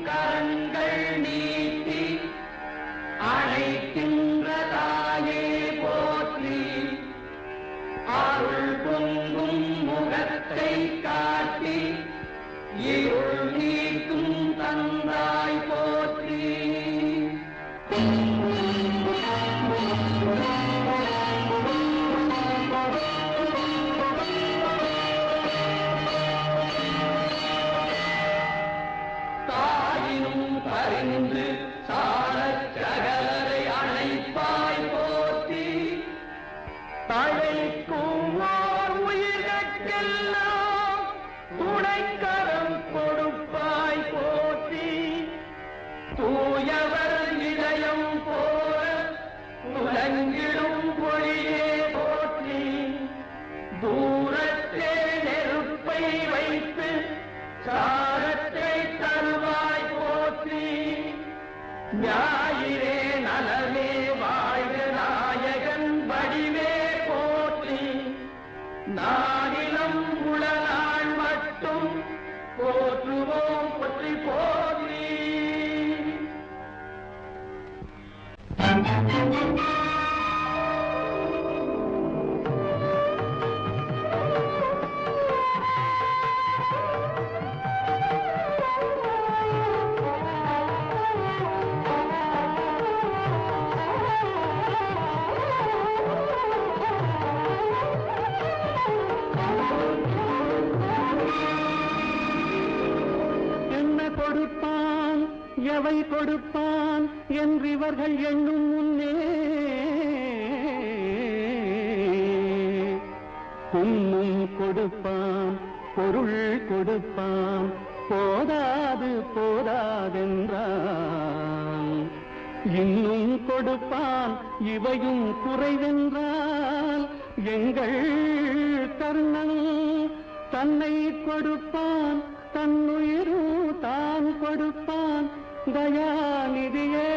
கரங்கள் நீட்டி அழைக்கின்ற தாயே போற்றி, அருள் பொங்கும் முகத்தை காட்டி இருள் நீக்கும் தந்தாய் போற்றி. தாயினும் பரிந்து சாரச் சகலரை அணைப்பாய் போற்றி, தழைக்கும் உயிர்கட்கெல்லாம் துணைக்கரம் கொடுப்பாய் போற்றி. தூயவர் இதயம் போல துலங்கிடும் பொழியே போற்றி. தூரத்தே நெருப்பை வைத்து சாரத்தை தருவாய் போற்றி. ஞாயிறே நலமே வாழ்க நாயகன் வடிவே போற்றி. நாடிலம் உளநாள் மட்டும் போற்றுவோம் போற்றி போற்றி. கொடுப்பான் எவை கொடுப்பான் என்று இவர்கள் எண்ணும் முன்னே பொன்னும் கொடுப்பான் பொருள் கொடுப்பான் போதாது போதாதென்றான். இன்னும் கொடுப்பான் இவையும் குறைவென்றால் எங்கள் கர்ணன் தன்னை கொடுப்பான், தன்னுயிரும் தான் கொடுப்பான். தயாநிதியே